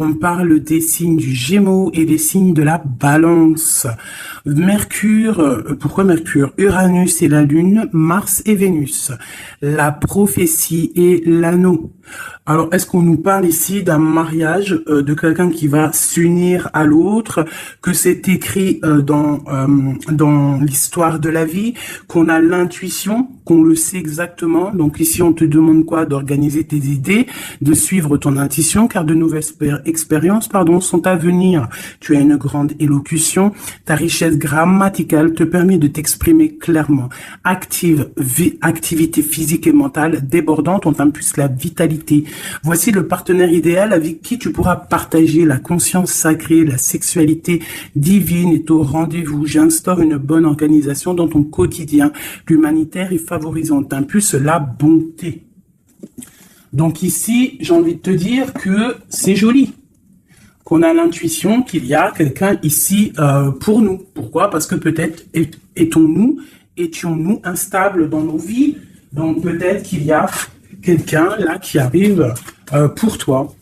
On parle des signes du Gémeaux et des signes de la Balance. Mercure, pourquoi Mercure? Uranus et la Lune, Mars et Vénus. La prophétie et l'anneau. Alors, est-ce qu'on nous parle ici d'un mariage, de quelqu'un qui va s'unir à l'autre, que c'est écrit dans l'histoire de la vie, qu'on a l'intuition, qu'on le sait exactement. Donc ici, on te demande quoi? D'organiser tes idées, de suivre ton intuition, car de nouvelles expériences, sont à venir. Tu as une grande élocution. Ta richesse grammaticale te permet de t'exprimer clairement. Activité physique et mentale débordante, on t'impulse la vitalité. Voici le partenaire idéal avec qui tu pourras partager la conscience sacrée, la sexualité divine est au rendez-vous. J'instaure une bonne organisation dans ton quotidien. L'humanitaire est favorisant, t'impulse la bonté. Donc ici, j'ai envie de te dire que c'est joli, qu'on a l'intuition qu'il y a quelqu'un ici pour nous. Pourquoi? Parce que peut-être étions-nous instables dans nos vies, donc peut-être qu'il y a quelqu'un là qui arrive pour toi.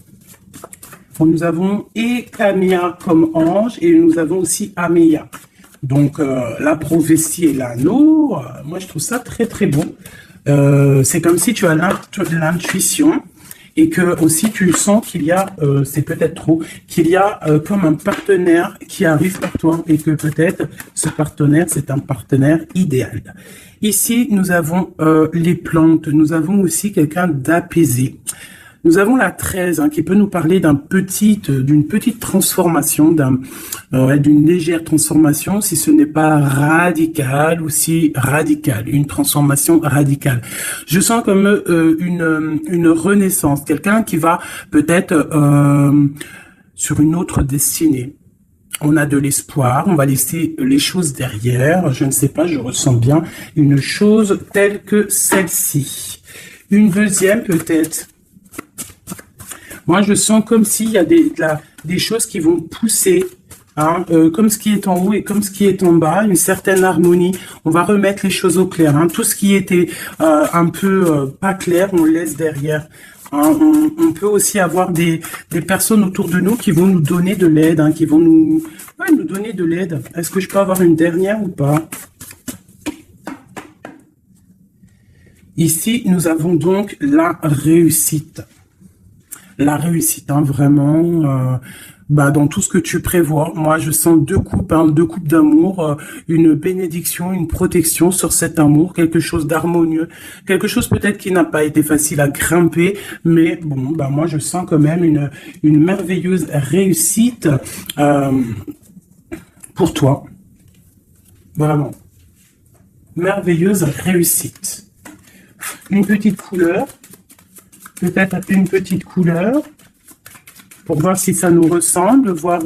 Bon, nous avons Ekamia comme ange et nous avons aussi Ameya. Donc la prophétie et l'anneau, moi je trouve ça très très bon. C'est comme si tu as l'intuition et que aussi tu sens qu'il y a, c'est peut-être trop, qu'il y a comme un partenaire qui arrive par toi et que peut-être ce partenaire, c'est un partenaire idéal. Ici, nous avons les plantes, nous avons aussi quelqu'un d'apaisé. Nous avons la 13 qui peut nous parler d'une petite transformation, d'une légère transformation, si ce n'est pas radical ou si radical, une transformation radicale. Je sens comme une renaissance, quelqu'un qui va peut-être sur une autre destinée. On a de l'espoir, on va laisser les choses derrière, je ne sais pas, je ressens bien une chose telle que celle-ci. Une deuxième peut-être. Moi, je sens comme s'il y a des choses qui vont pousser, comme ce qui est en haut et comme ce qui est en bas, une certaine harmonie. On va remettre les choses au clair. Tout ce qui était un peu pas clair, on le laisse derrière. On peut aussi avoir des personnes autour de nous qui vont nous donner de l'aide, qui vont nous donner de l'aide. Est-ce que je peux avoir une dernière ou pas? Ici, nous avons donc la réussite. La réussite, vraiment, dans tout ce que tu prévois. Moi, je sens deux coupes d'amour, une bénédiction, une protection sur cet amour, quelque chose d'harmonieux, quelque chose peut-être qui n'a pas été facile à grimper, mais bon, moi, je sens quand même une merveilleuse réussite pour toi. Vraiment. Merveilleuse réussite. Une petite couleur. Peut-être une petite couleur pour voir si ça nous ressemble, voir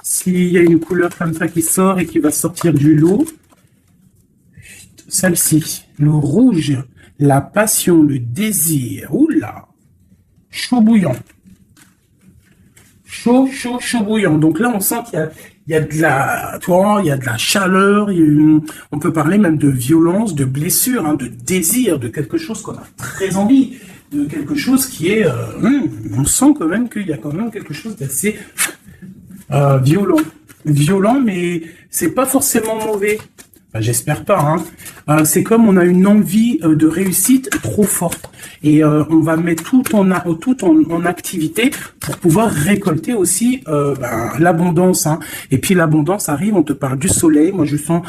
s'il y a une couleur comme ça qui sort et qui va sortir du lot. Celle-ci, le rouge, la passion, le désir. Oula, chaud bouillant. Chaud bouillant. Donc là, on sent qu'il y a de la chaleur. On peut parler même de violence, de blessure, de désir, de quelque chose qu'on a très envie. De quelque chose qui est, on sent quand même qu'il y a quand même quelque chose d'assez violent, mais c'est pas forcément mauvais. J'espère pas. C'est comme on a une envie de réussite trop forte et on va mettre tout en activité pour pouvoir récolter aussi l'abondance. Et puis l'abondance arrive, on te parle du soleil. Moi je sens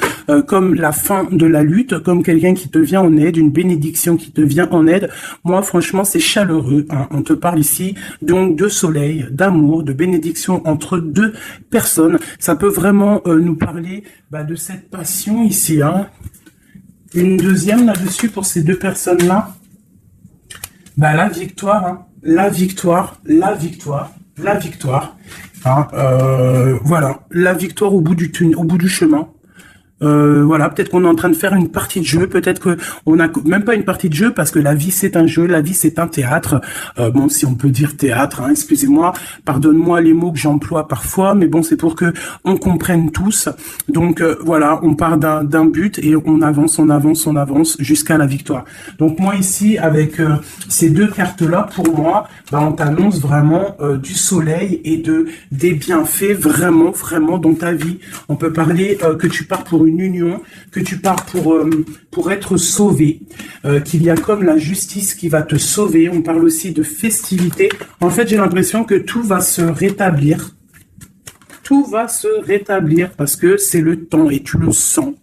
comme la fin de la lutte, comme quelqu'un qui te vient en aide, une bénédiction qui te vient en aide. Moi franchement c'est chaleureux. On te parle ici donc de soleil, d'amour, de bénédiction entre deux personnes. Ça peut vraiment nous parler de cette passion ici. Une deuxième là-dessus pour ces deux personnes-là. La victoire, la victoire. Voilà, la victoire au bout du chemin. Voilà, peut-être qu'on est en train de faire une partie de jeu, peut-être que on a même pas une partie de jeu parce que la vie c'est un jeu, la vie c'est un théâtre. Bon, si on peut dire théâtre, hein, excusez-moi, pardonne-moi les mots que j'emploie parfois, mais bon, c'est pour que on comprenne tous. Donc voilà, on part d'un but et on avance, on avance, on avance jusqu'à la victoire. Donc moi ici, avec ces deux cartes-là, pour moi, bah, on t'annonce vraiment du soleil et des bienfaits vraiment, vraiment dans ta vie. On peut parler que tu pars pour une union, que tu pars pour être sauvé, qu'il y a comme la justice qui va te sauver. On parle aussi de festivité. En fait, j'ai l'impression que tout va se rétablir. Tout va se rétablir parce que c'est le temps et tu le sens.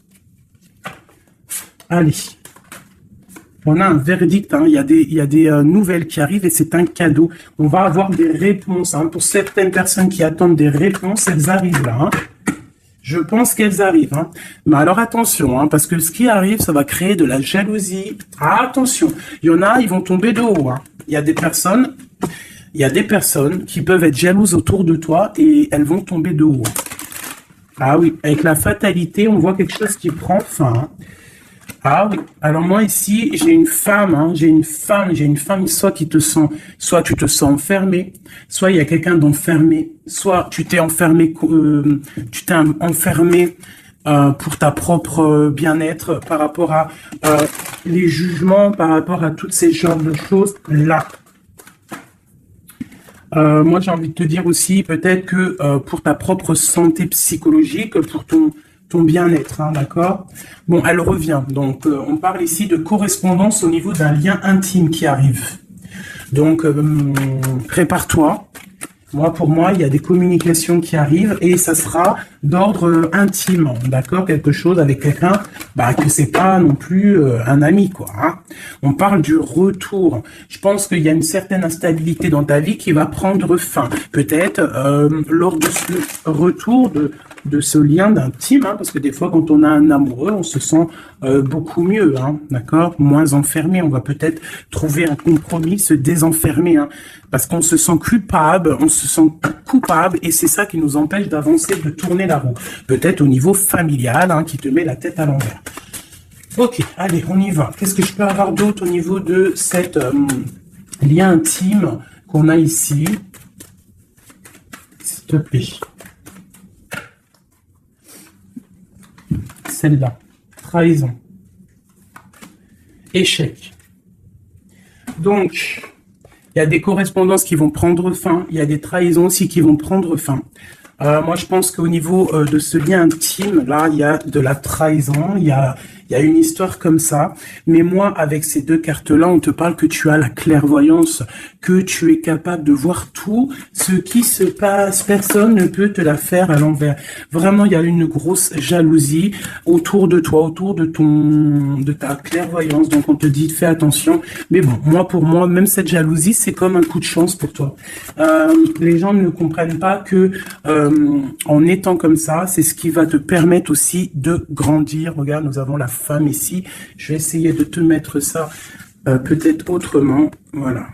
Allez. On a un verdict, hein. Il y a des nouvelles qui arrivent et c'est un cadeau. On va avoir des réponses. Hein. Pour certaines personnes qui attendent des réponses, elles arrivent là. Hein. Je pense qu'elles arrivent. Hein. Mais alors attention, hein, parce que ce qui arrive, ça va créer de la jalousie. Ah, attention, il y en a, ils vont tomber de haut. Hein. Il y a des personnes qui peuvent être jalouses autour de toi et elles vont tomber de haut. Ah oui, avec la fatalité, on voit quelque chose qui prend fin. Hein. Ah oui. Alors moi ici, j'ai une femme, hein, j'ai une femme, soit tu te sens enfermé, soit il y a quelqu'un d'enfermé, soit tu t'es enfermé, pour ta propre bien-être, par rapport à les jugements, par rapport à toutes ces genres de choses là. Moi j'ai envie de te dire aussi peut-être que pour ta propre santé psychologique, pour ton bien-être, hein, d'accord? Bon, elle revient. Donc, on parle ici de correspondance au niveau d'un lien intime qui arrive. Donc, prépare-toi. Pour moi, il y a des communications qui arrivent et ça sera d'ordre intime, d'accord? Quelque chose avec quelqu'un, que c'est pas non plus un ami, quoi. Hein. On parle du retour. Je pense qu'il y a une certaine instabilité dans ta vie qui va prendre fin. Peut-être lors de ce retour de ce lien d'intime, hein, parce que des fois, quand on a un amoureux, on se sent beaucoup mieux, hein, d'accord? Moins enfermé. On va peut-être trouver un compromis, se désenfermer, hein, parce qu'on se sent coupable, et c'est ça qui nous empêche d'avancer, de tourner la roue. Peut-être au niveau familial, hein, qui te met la tête à l'envers. Ok, allez, on y va. Qu'est-ce que je peux avoir d'autre au niveau de cette lien intime qu'on a ici? S'il te plaît. Celle-là. Trahison. Échec. Donc, il y a des correspondances qui vont prendre fin. Il y a des trahisons aussi qui vont prendre fin. Moi, je pense qu'au niveau de ce lien intime, là, il y a de la trahison, il y a une histoire comme ça. Mais moi, avec ces deux cartes-là, on te parle que tu as la clairvoyance, que tu es capable de voir tout ce qui se passe. Personne ne peut te la faire à l'envers. Vraiment, il y a une grosse jalousie autour de toi, autour de ta clairvoyance. Donc, on te dit, fais attention. Mais bon, pour moi, même cette jalousie, c'est comme un coup de chance pour toi. Les gens ne comprennent pas que en étant comme ça, c'est ce qui va te permettre aussi de grandir. Regarde, nous avons la femme ici. Je vais essayer de te mettre ça peut-être autrement. Voilà.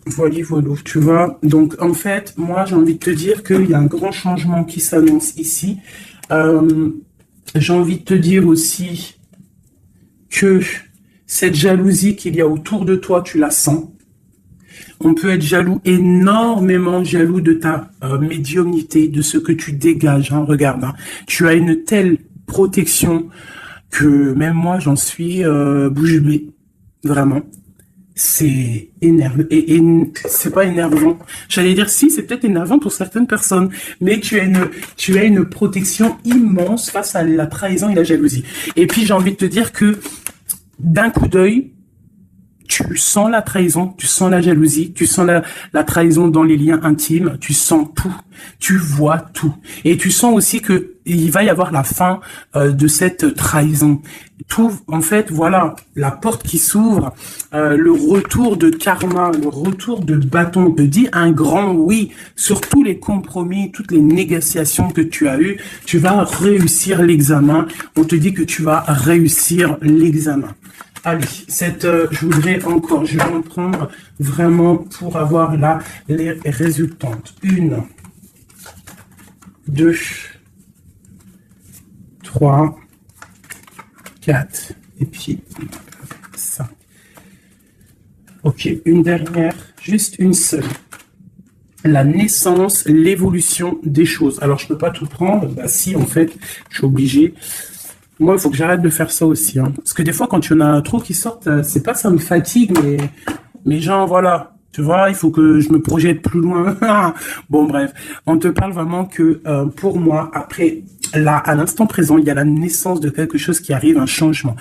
Voilà, tu vois. Donc, en fait, moi, j'ai envie de te dire qu'il y a un grand changement qui s'annonce ici. J'ai envie de te dire aussi que cette jalousie qu'il y a autour de toi, tu la sens. On peut être jaloux, énormément jaloux de ta médiumnité, de ce que tu dégages. Hein, regarde, hein. Tu as une telle protection que même moi, j'en suis bouche bée. Vraiment. C'est énervant. Et c'est pas énervant. J'allais dire si, c'est peut-être énervant pour certaines personnes. Mais tu as une protection immense face à la trahison et la jalousie. Et puis, j'ai envie de te dire que d'un coup d'œil, tu sens la trahison, tu sens la jalousie, tu sens la trahison dans les liens intimes, tu sens tout, tu vois tout. Et tu sens aussi que il va y avoir la fin de cette trahison. Tout, en fait, voilà, la porte qui s'ouvre, le retour de karma, le retour de bâton, te dit un grand oui sur tous les compromis, toutes les négociations que tu as eues. Tu vas réussir l'examen. On te dit que tu vas réussir l'examen. Allez, je vais en prendre vraiment pour avoir là les résultantes. 1, 2, 3, 4, et puis 5. Ok, une dernière, juste une seule. La naissance, l'évolution des choses. Alors, je peux pas tout prendre. Bah si, en fait, je suis obligé. Moi, il faut que j'arrête de faire ça aussi. Hein. Parce que des fois, quand il y en a trop qui sortent, c'est pas ça me fatigue, mais genre, voilà. Tu vois, il faut que je me projette plus loin. Bon, bref. On te parle vraiment que pour moi, après, là, à l'instant présent, il y a la naissance de quelque chose qui arrive, un changement.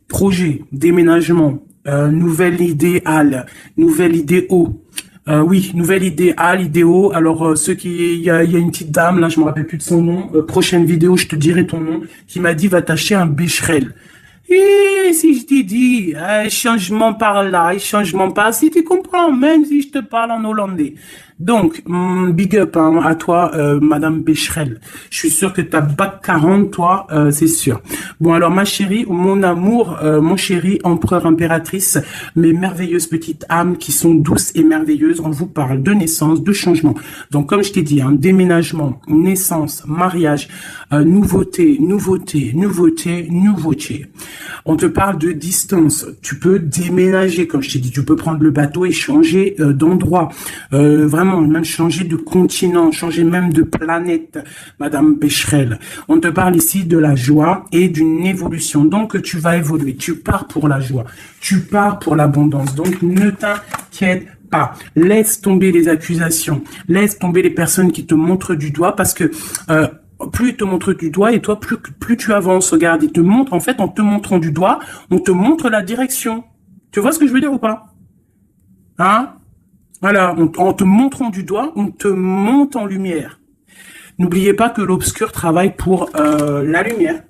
Projet, déménagement, nouvelle idéale, nouvelle idéo. Oui, nouvelle idéale, idéo. Alors, il y a une petite dame, là, je me rappelle plus de son nom. Prochaine vidéo, je te dirai ton nom, qui m'a dit, va t'acheter un Becherel. Et si je t'ai dit, changement par là, changement par si tu comprends, même si je te parle en hollandais. Donc, big up hein, à toi, Madame Becherel. Je suis sûr que t'as bac 40, toi, c'est sûr. Bon, alors, ma chérie, mon amour, mon chéri, empereur, impératrice, mes merveilleuses petites âmes qui sont douces et merveilleuses, on vous parle de naissance, de changement. Donc, comme je t'ai dit, hein, déménagement, naissance, mariage, nouveauté, nouveauté, nouveauté, nouveauté. On te parle de distance. Tu peux déménager, comme je t'ai dit. Tu peux prendre le bateau et changer d'endroit. Vraiment, même changer de continent, changer même de planète, Madame Becherel. On te parle ici de la joie et d'une évolution. Donc, tu vas évoluer. Tu pars pour la joie. Tu pars pour l'abondance. Donc, ne t'inquiète pas. Laisse tomber les accusations. Laisse tomber les personnes qui te montrent du doigt parce que... plus ils te montrent du doigt et toi, plus tu avances. Regarde, ils te montrent, en fait, en te montrant du doigt, on te montre la direction. Tu vois ce que je veux dire ou pas? Hein? Voilà, en te montrant du doigt, on te monte en lumière. N'oubliez pas que l'obscur travaille pour la lumière.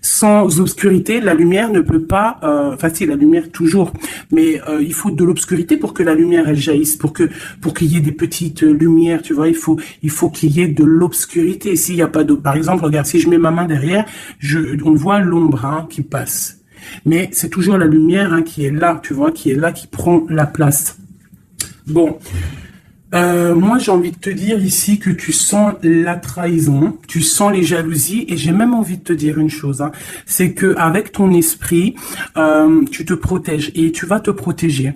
Sans obscurité, la lumière ne peut pas... Enfin, si, la lumière toujours. Mais il faut de l'obscurité pour que la lumière, elle jaillisse. Pour qu'il y ait des petites lumières, tu vois. Il faut qu'il y ait de l'obscurité. S'il n'y a pas d'eau... Par exemple, regarde, si je mets ma main derrière, on voit l'ombre hein, qui passe. Mais c'est toujours la lumière hein, qui est là, tu vois, qui est là, qui prend la place. Bon... moi, j'ai envie de te dire ici que tu sens la trahison, tu sens les jalousies, et j'ai même envie de te dire une chose, hein, c'est que avec ton esprit, tu te protèges et tu vas te protéger.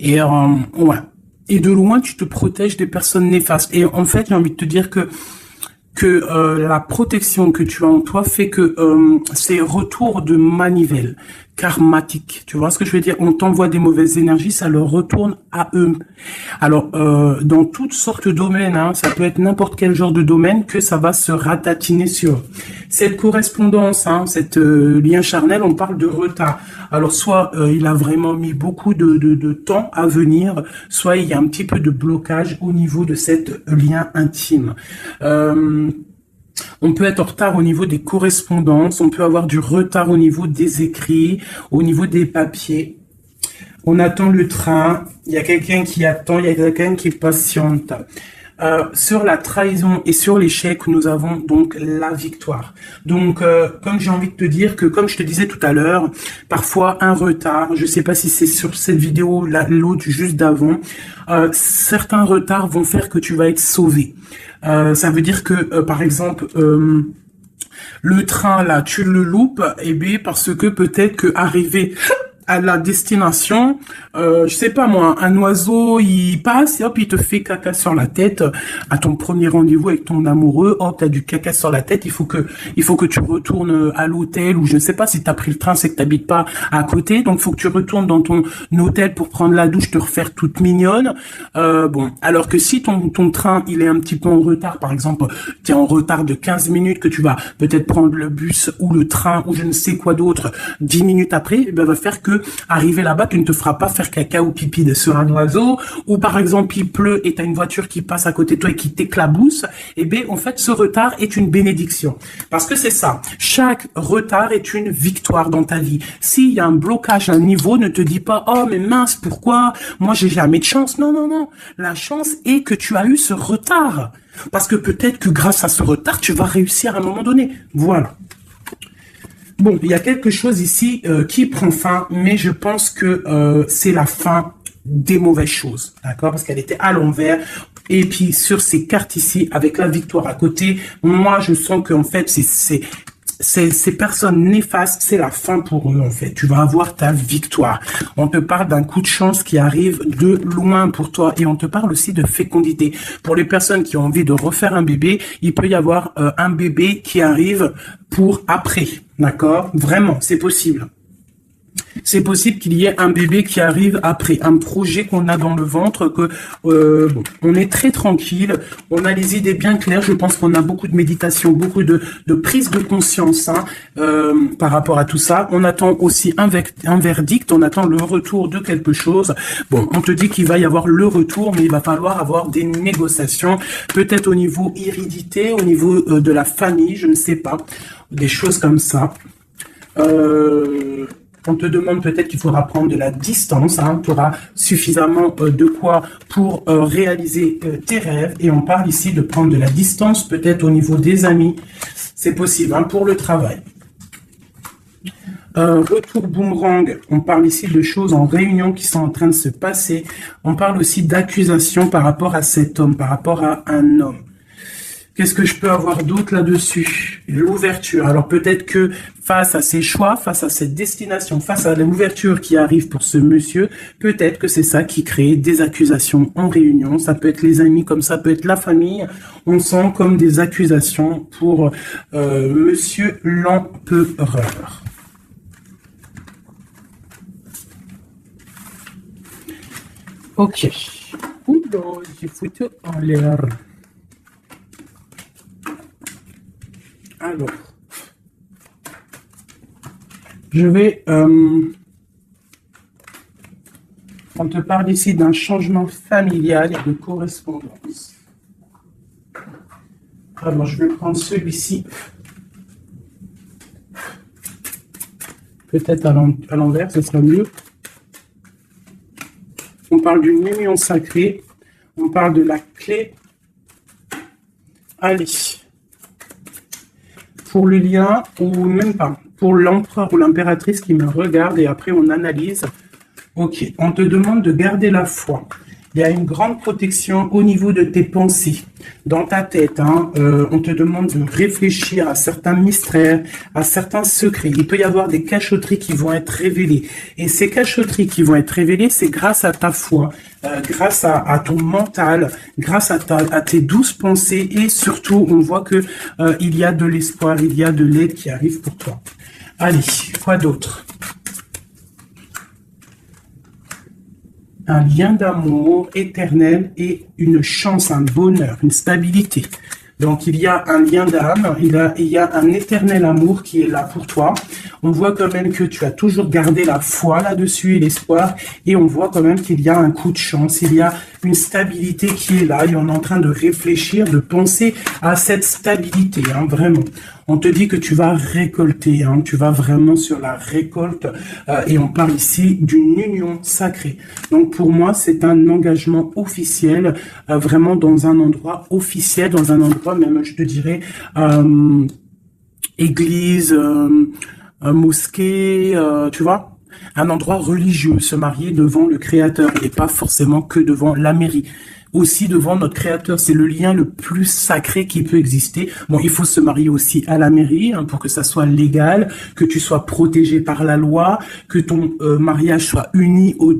Et ouais. Et de loin, tu te protèges des personnes néfastes. Et en fait, j'ai envie de te dire que la protection que tu as en toi fait que c'est retour de manivelle karmatique. Tu vois ce que je veux dire? On t'envoie des mauvaises énergies, ça leur retourne à eux. Alors, dans toutes sortes de domaines, hein, ça peut être n'importe quel genre de domaine que ça va se ratatiner sur. Cette correspondance, hein, cette lien charnel, on parle de retard. Alors, soit il a vraiment mis beaucoup de temps à venir, soit il y a un petit peu de blocage au niveau de cette lien intime. On peut être en retard au niveau des correspondances, on peut avoir du retard au niveau des écrits, au niveau des papiers. On attend le train, il y a quelqu'un qui attend, il y a quelqu'un qui patiente. Sur la trahison et sur l'échec, nous avons donc la victoire. Donc, comme j'ai envie de te dire que, comme je te disais tout à l'heure, parfois un retard, je sais pas si c'est sur cette vidéo, l'autre juste d'avant, certains retards vont faire que tu vas être sauvé. Ça veut dire que, par exemple, le train là, tu le loupes, et bien parce que peut-être que arrivé à la destination, je sais pas moi, un oiseau il passe et hop il te fait caca sur la tête à ton premier rendez-vous avec ton amoureux. Hop, t'as du caca sur la tête, il faut que tu retournes à l'hôtel, ou je ne sais pas si t'as pris le train, c'est que t'habites pas à côté, donc faut que tu retournes dans ton hôtel pour prendre la douche, te refaire toute mignonne. Bon, alors que si ton train il est un petit peu en retard, par exemple t'es en retard de 15 minutes, que tu vas peut-être prendre le bus ou le train ou je ne sais quoi d'autre 10 minutes après, ben va faire que arriver là-bas, tu ne te feras pas faire caca ou pipi sur un oiseau, ou par exemple il pleut et tu as une voiture qui passe à côté de toi et qui t'éclabousse. Et bien en fait ce retard est une bénédiction, parce que c'est ça, chaque retard est une victoire dans ta vie. S'il y a un blocage à un niveau, ne te dis pas oh mais mince, pourquoi moi j'ai jamais de chance. Non, la chance est que tu as eu ce retard, parce que peut-être que grâce à ce retard tu vas réussir à un moment donné. Voilà. Bon, il y a quelque chose ici qui prend fin, mais je pense que c'est la fin des mauvaises choses, d'accord? Parce qu'elle était à l'envers. Et puis sur ces cartes ici, avec la victoire à côté, moi je sens qu'en fait ces personnes néfastes, c'est la fin pour eux en fait. Tu vas avoir ta victoire. On te parle d'un coup de chance qui arrive de loin pour toi et on te parle aussi de fécondité. Pour les personnes qui ont envie de refaire un bébé, il peut y avoir un bébé qui arrive pour après, d'accord? Vraiment, c'est possible. C'est possible qu'il y ait un bébé qui arrive après, un projet qu'on a dans le ventre, que bon, on est très tranquille, on a les idées bien claires. Je pense qu'on a beaucoup de méditation, beaucoup de prise de conscience hein, par rapport à tout ça. On attend aussi un verdict, on attend le retour de quelque chose. Bon, on te dit qu'il va y avoir le retour, mais il va falloir avoir des négociations, peut-être au niveau hérédité, au niveau de la famille, je ne sais pas, des choses comme ça. On te demande peut-être qu'il faudra prendre de la distance, hein, tu auras suffisamment de quoi pour réaliser tes rêves. Et on parle ici de prendre de la distance, peut-être au niveau des amis. C'est possible hein, pour le travail. Retour boomerang, on parle ici de choses en réunion qui sont en train de se passer. On parle aussi d'accusations par rapport à cet homme, par rapport à un homme. Qu'est-ce que je peux avoir d'autre là-dessus? L'ouverture. Alors peut-être que face à ses choix, face à cette destination, face à l'ouverture qui arrive pour ce monsieur, peut-être que c'est ça qui crée des accusations en réunion. Ça peut être les amis, comme ça peut être la famille. On sent comme des accusations pour monsieur l'empereur. Ok. Oula, j'ai foutu en l'air. Alors, je vais... on te parle ici d'un changement familial et de correspondance. Alors, je vais prendre celui-ci. Peut-être à l'envers, ce sera mieux. On parle d'une union sacrée. On parle de la clé. Allez. Pour le lien, ou même pas, pour l'empereur ou l'impératrice qui me regarde et après on analyse. Ok, on te demande de garder la foi. Il y a une grande protection au niveau de tes pensées, dans ta tête. Hein, on te demande de réfléchir à certains mystères, à certains secrets. Il peut y avoir des cachotteries qui vont être révélées. Et ces cachotteries qui vont être révélées, c'est grâce à ta foi, grâce à ton mental, grâce à tes douces pensées. Et surtout, on voit que il y a de l'espoir, il y a de l'aide qui arrive pour toi. Allez, quoi d'autre ? Un lien d'amour éternel et une chance, un bonheur, une stabilité. Donc, il y a un lien d'âme, il y a un éternel amour qui est là pour toi. On voit quand même que tu as toujours gardé la foi là-dessus et l'espoir. Et on voit quand même qu'il y a un coup de chance, il y a une stabilité qui est là. Et on est en train de réfléchir, de penser à cette stabilité, hein, vraiment. On te dit que tu vas récolter, hein, tu vas vraiment sur la récolte et on parle ici d'une union sacrée. Donc pour moi, c'est un engagement officiel, vraiment dans un endroit officiel, dans un endroit même, je te dirais, église, mosquée, tu vois, un endroit religieux, se marier devant le Créateur et pas forcément que devant la mairie. Aussi devant notre Créateur, c'est le lien le plus sacré qui peut exister. Bon, il faut se marier aussi à la mairie hein, pour que ça soit légal, que tu sois protégé par la loi, que ton mariage soit uni aux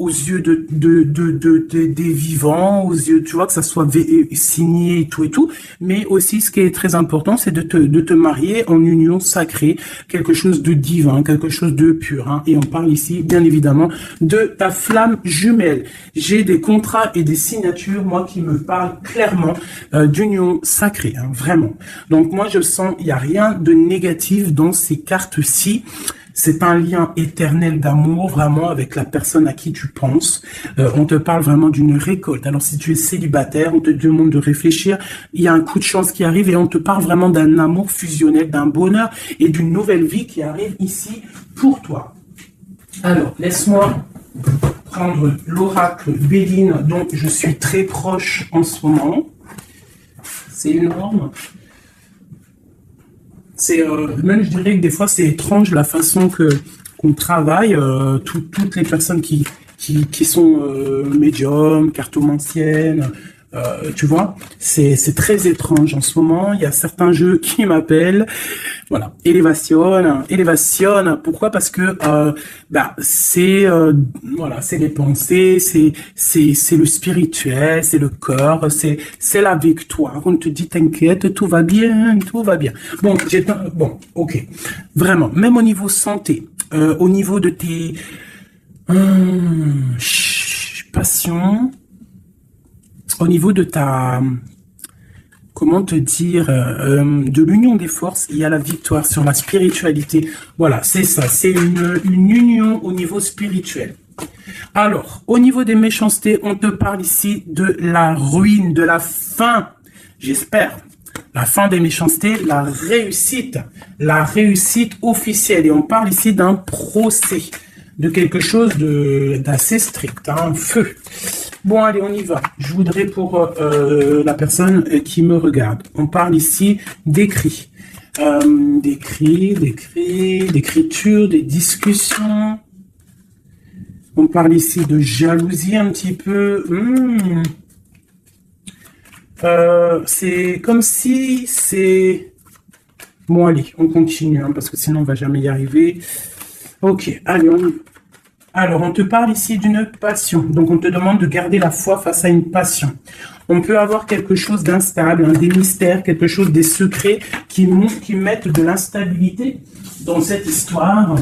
yeux des vivants, aux yeux, tu vois, que ça soit signé et tout. Mais aussi, ce qui est très important, c'est de te marier en union sacrée, quelque chose de divin, quelque chose de pur. Hein. Et on parle ici, bien évidemment, de ta flamme jumelle. J'ai des contrats et des signatures, moi, qui me parlent clairement d'union sacrée, hein, vraiment. Donc, moi, je sens, il n'y a rien de négatif dans ces cartes-ci. C'est un lien éternel d'amour, vraiment, avec la personne à qui tu penses. On te parle vraiment d'une récolte. Alors, si tu es célibataire, on te demande de réfléchir. Il y a un coup de chance qui arrive et on te parle vraiment d'un amour fusionnel, d'un bonheur et d'une nouvelle vie qui arrive ici pour toi. Alors, laisse-moi prendre l'oracle Béline dont je suis très proche en ce moment. C'est énorme. C'est même je dirais que des fois c'est étrange la façon qu'on travaille. Toutes les personnes qui sont médiums, cartomanciennes, Tu vois, c'est très étrange en ce moment. Il y a certains jeux qui m'appellent. Voilà, élévation. Pourquoi? Parce que c'est voilà, c'est les pensées, c'est le spirituel, c'est le corps, c'est la victoire. On te dit t'inquiète, tout va bien, tout va bien. Bon, ok, vraiment. Même au niveau santé, au niveau de tes passions, au niveau de ta comment te dire, de l'union des forces, il y a la victoire sur la spiritualité. Voilà, c'est ça, c'est une union au niveau spirituel. Alors, au niveau des méchancetés, on te parle ici de la ruine, de la fin, j'espère. La fin des méchancetés, la réussite officielle. Et on parle ici d'un procès, de quelque chose d'assez strict, un feu. Bon, allez, on y va. Je voudrais pour la personne qui me regarde. On parle ici d'écrit. D'écriture, des discussions. On parle ici de jalousie un petit peu. C'est comme si c'est... Bon, allez, on continue, hein, parce que sinon on va jamais y arriver. Ok, allez, Alors, on te parle ici d'une passion. Donc, on te demande de garder la foi face à une passion. On peut avoir quelque chose d'instable, des mystères, quelque chose, des secrets qui mettent de l'instabilité dans cette histoire.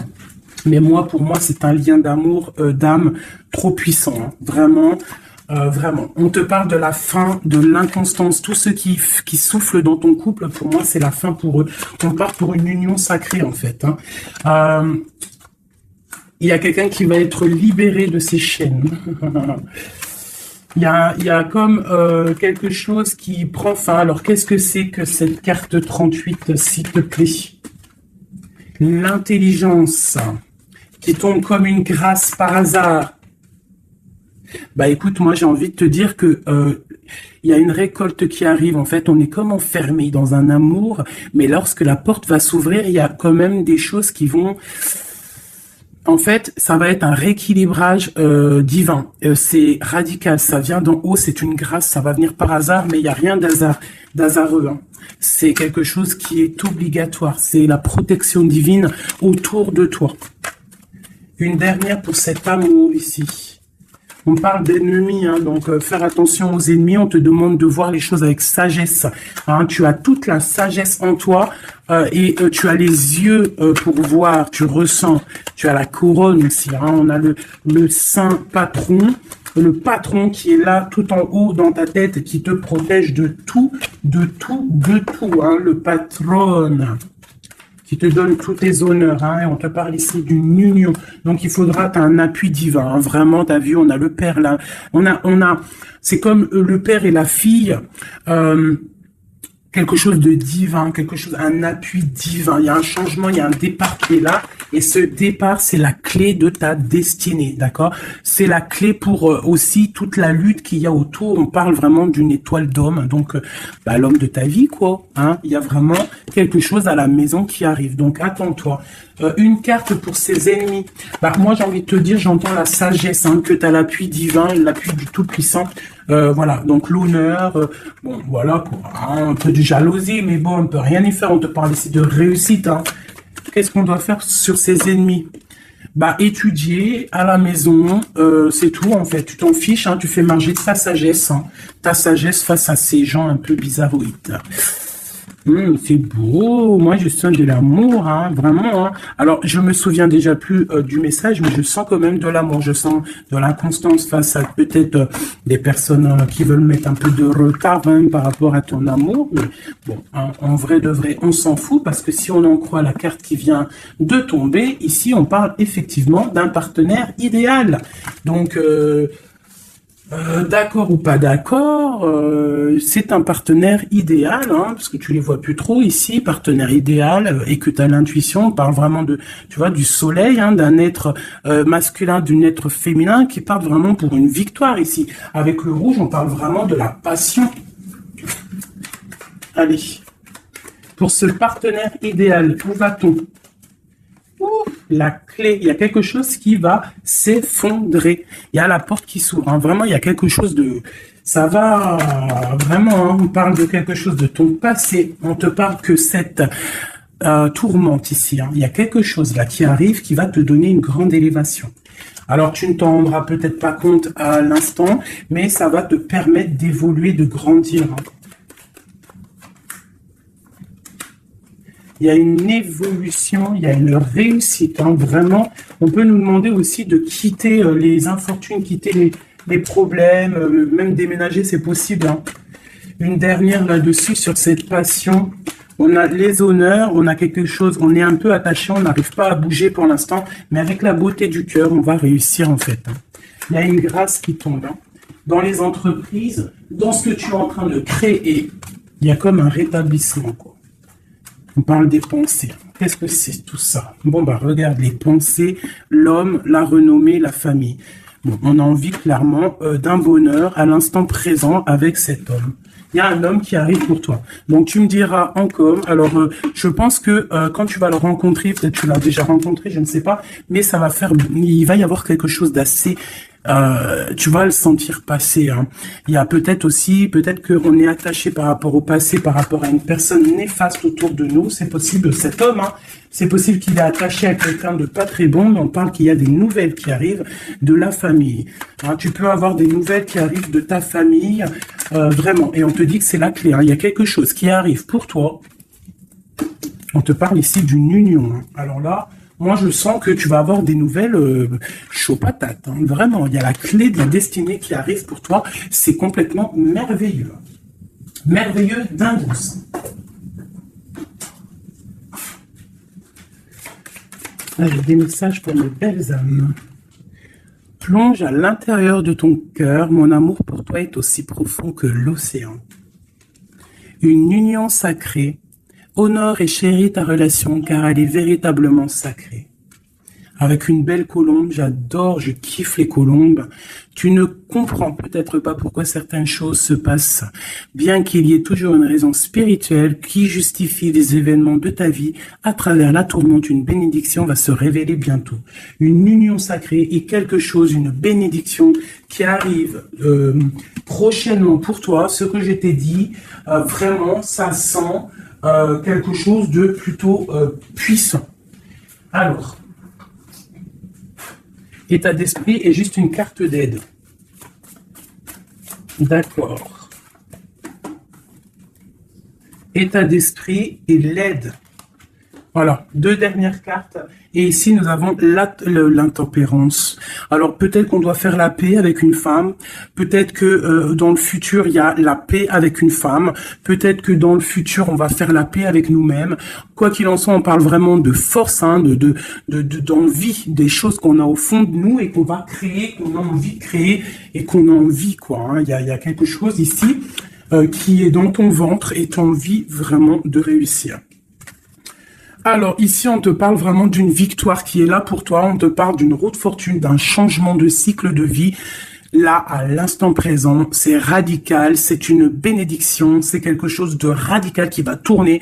Mais moi, pour moi, c'est un lien d'amour, d'âme trop puissant. Hein. Vraiment. On te parle de la fin, de l'inconstance, tout ce qui souffle dans ton couple, pour moi, c'est la fin pour eux. On part pour une union sacrée, en fait. Hein. Il y a quelqu'un qui va être libéré de ses chaînes. Il y a comme quelque chose qui prend fin. Alors, qu'est-ce que c'est que cette carte 38, s'il te plaît? L'intelligence qui tombe comme une grâce par hasard. Bah écoute, moi j'ai envie de te dire que il y a une récolte qui arrive. En fait, on est comme enfermé dans un amour, mais lorsque la porte va s'ouvrir, il y a quand même des choses qui vont... En fait, ça va être un rééquilibrage divin. C'est radical, ça vient d'en haut, c'est une grâce, ça va venir par hasard, mais il n'y a rien d'hasardeux. Hein. C'est quelque chose qui est obligatoire. C'est la protection divine autour de toi. Une dernière pour cet amour ici. On parle d'ennemis, hein, donc faire attention aux ennemis. On te demande de voir les choses avec sagesse. Hein, tu as toute la sagesse en toi et tu as les yeux pour voir, tu ressens. Tu as la couronne aussi. Hein, on a le saint patron, le patron qui est là tout en haut dans ta tête, qui te protège de tout, hein, le patron. Qui te donne tous tes honneurs, hein, et on te parle ici d'une union. Donc il faudra, tu as un appui divin, hein, vraiment, t'as vu, on a le père là, on a, c'est comme le père et la fille, quelque chose de divin, un appui divin. Il y a un changement, il y a un départ qui est là. Et ce départ, c'est la clé de ta destinée, d'accord? C'est la clé pour aussi toute la lutte qu'il y a autour. On parle vraiment d'une étoile d'homme, donc l'homme de ta vie, quoi. Hein? Il y a vraiment quelque chose à la maison qui arrive. Donc attends-toi. Une carte pour ses ennemis. Moi, j'ai envie de te dire, j'entends la sagesse, hein, que tu as l'appui divin, l'appui du Tout-Puissant. Voilà, donc l'honneur, bon, voilà, hein, un peu de jalousie, mais bon, on peut rien y faire. On te parle ici de réussite. Hein. Qu'est-ce qu'on doit faire sur ses ennemis? Étudier à la maison, c'est tout en fait. Tu t'en fiches, hein, tu fais marcher ta sagesse face à ces gens un peu bizarroïdes. C'est beau, moi je sens de l'amour, hein, vraiment. Hein. Alors je me souviens déjà plus du message, mais je sens quand même de l'amour, je sens de l'inconstance face à peut-être des personnes qui veulent mettre un peu de retard hein, par rapport à ton amour. Mais bon, hein, en vrai de vrai, on s'en fout parce que si on en croit la carte qui vient de tomber, ici on parle effectivement d'un partenaire idéal. Donc d'accord ou pas d'accord, c'est un partenaire idéal, hein, parce que tu les vois plus trop ici, partenaire idéal, et que tu as l'intuition, on parle vraiment de, tu vois, du soleil, hein, d'un être masculin, d'un être féminin, qui parle vraiment pour une victoire ici. Avec le rouge, on parle vraiment de la passion. Allez, pour ce partenaire idéal, où va-t-on? ouh, la clé, il y a quelque chose qui va s'effondrer. Il y a la porte qui s'ouvre, hein. Vraiment, il y a quelque chose de... Ça va vraiment, hein, on parle de quelque chose de ton passé. On te parle que cette tourmente ici, hein. Il y a quelque chose là qui arrive qui va te donner une grande élévation. Alors, tu ne t'en rendras peut-être pas compte à l'instant, mais ça va te permettre d'évoluer, de grandir, hein. Il y a une évolution, il y a une réussite, hein. Vraiment, on peut nous demander aussi de quitter les infortunes, quitter les problèmes, même déménager, c'est possible, hein. Une dernière là-dessus sur cette passion. On a les honneurs, on a quelque chose, on est un peu attaché, on n'arrive pas à bouger pour l'instant, mais avec la beauté du cœur, on va réussir en fait, hein. Il y a une grâce qui tombe, hein. Dans les entreprises, dans ce que tu es en train de créer, il y a comme un rétablissement, quoi. On parle des pensées. Qu'est-ce que c'est tout ça? Bon, bah regarde, les pensées, l'homme, la renommée, la famille. Bon, on a envie clairement d'un bonheur à l'instant présent avec cet homme. Il y a un homme qui arrive pour toi. Donc tu me diras en com. Alors je pense que quand tu vas le rencontrer, peut-être tu l'as déjà rencontré, je ne sais pas, mais ça va faire, il va y avoir quelque chose d'assez, tu vas le sentir passer, hein. Il y a peut-être aussi, peut-être qu'on est attaché par rapport au passé, par rapport à une personne néfaste autour de nous. C'est possible, cet homme, hein, c'est possible qu'il est attaché à quelqu'un de pas très bon, mais on parle qu'il y a des nouvelles qui arrivent de la famille, hein. Tu peux avoir des nouvelles qui arrivent de ta famille, vraiment, et on te dit que c'est la clé, hein. Il y a quelque chose qui arrive pour toi. On te parle ici d'une union, hein. Alors là, moi, je sens que tu vas avoir des nouvelles chaud patate, hein. Vraiment, il y a la clé de la destinée qui arrive pour toi. C'est complètement merveilleux. Merveilleux d'indus. J'ai des messages pour mes belles âmes. Plonge à l'intérieur de ton cœur. Mon amour pour toi est aussi profond que l'océan. Une union sacrée. Honore et chéris ta relation car elle est véritablement sacrée. Avec une belle colombe, j'adore, je kiffe les colombes. Tu ne comprends peut-être pas pourquoi certaines choses se passent, bien qu'il y ait toujours une raison spirituelle qui justifie les événements de ta vie. À travers la tourmente, une bénédiction va se révéler bientôt. Une union sacrée est quelque chose, une bénédiction qui arrive prochainement pour toi. Ce que je t'ai dit, vraiment, ça sent quelque chose de plutôt puissant. Alors, état d'esprit est juste une carte d'aide. D'accord. État d'esprit et l'aide. Voilà, deux dernières cartes. Et ici, nous avons l'intempérance. Alors, peut-être qu'on doit faire la paix avec une femme. Peut-être que dans le futur, il y a la paix avec une femme. Peut-être que dans le futur, on va faire la paix avec nous-mêmes. Quoi qu'il en soit, on parle vraiment de force, hein, d'envie, des choses qu'on a au fond de nous et qu'on va créer, qu'on a envie de créer et qu'on a envie, quoi, hein. Il y a quelque chose ici qui est dans ton ventre et tu as envie vraiment de réussir. Alors, ici, on te parle vraiment d'une victoire qui est là pour toi. On te parle d'une route fortune, d'un changement de cycle de vie. Là, à l'instant présent, c'est radical, c'est une bénédiction, c'est quelque chose de radical qui va tourner.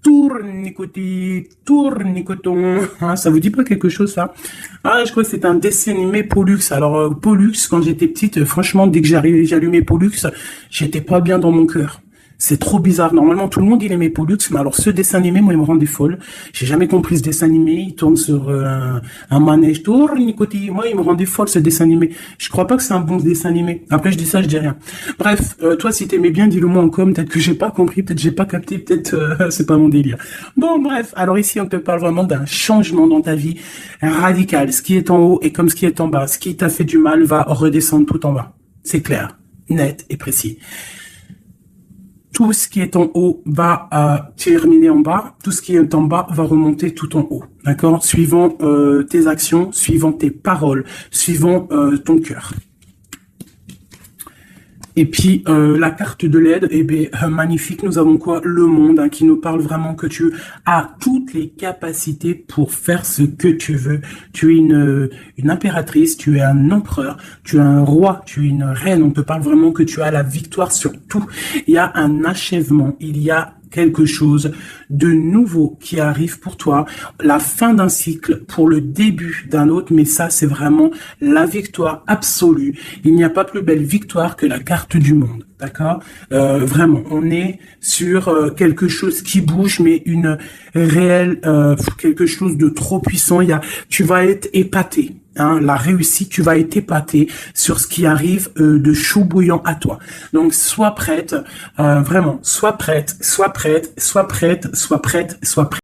Tournicotis, tournicoton. Hein, ça vous dit pas quelque chose, ça? Ah, je crois que c'est un dessin animé Pollux. Alors, Pollux, quand j'étais petite, franchement, dès que j'allumais Pollux, j'étais pas bien dans mon cœur. C'est trop bizarre. Normalement, tout le monde, il aimait Pollux, mais alors ce dessin animé, moi, il me rendait folle. J'ai jamais compris ce dessin animé. Il tourne sur un manège. Tournicotis. Moi, il me rendait folle, ce dessin animé. Je crois pas que c'est un bon dessin animé. Après, je dis ça, je dis rien. Bref, toi, si t'aimais bien, dis-le moi en com. Peut-être que j'ai pas compris, peut-être j'ai pas capté, peut-être c'est pas mon délire. Bon, bref. Alors ici, on te parle vraiment d'un changement dans ta vie radical. Ce qui est en haut est comme ce qui est en bas. Ce qui t'a fait du mal va redescendre tout en bas. C'est clair, net et précis. Tout ce qui est en haut va terminer en bas, tout ce qui est en bas va remonter tout en haut, d'accord? Suivant tes actions, suivant tes paroles, suivant ton cœur. Et puis, la carte de l'aide, eh bien, magnifique, nous avons quoi? Le monde, hein, qui nous parle vraiment que tu as toutes les capacités pour faire ce que tu veux. Tu es une impératrice, tu es un empereur, tu es un roi, tu es une reine. On te parle vraiment que tu as la victoire sur tout. Il y a un achèvement, il y a quelque chose de nouveau qui arrive pour toi, la fin d'un cycle pour le début d'un autre, mais ça c'est vraiment la victoire absolue. Il n'y a pas plus belle victoire que la carte du monde, d'accord? Vraiment, on est sur quelque chose qui bouge, mais une réelle, quelque chose de trop puissant. Tu vas être épaté. Hein, la réussite, tu vas être épaté sur ce qui arrive de chaud bouillant à toi. Donc, sois prête, vraiment, sois prête, sois prête, sois prête, sois prête, sois prête.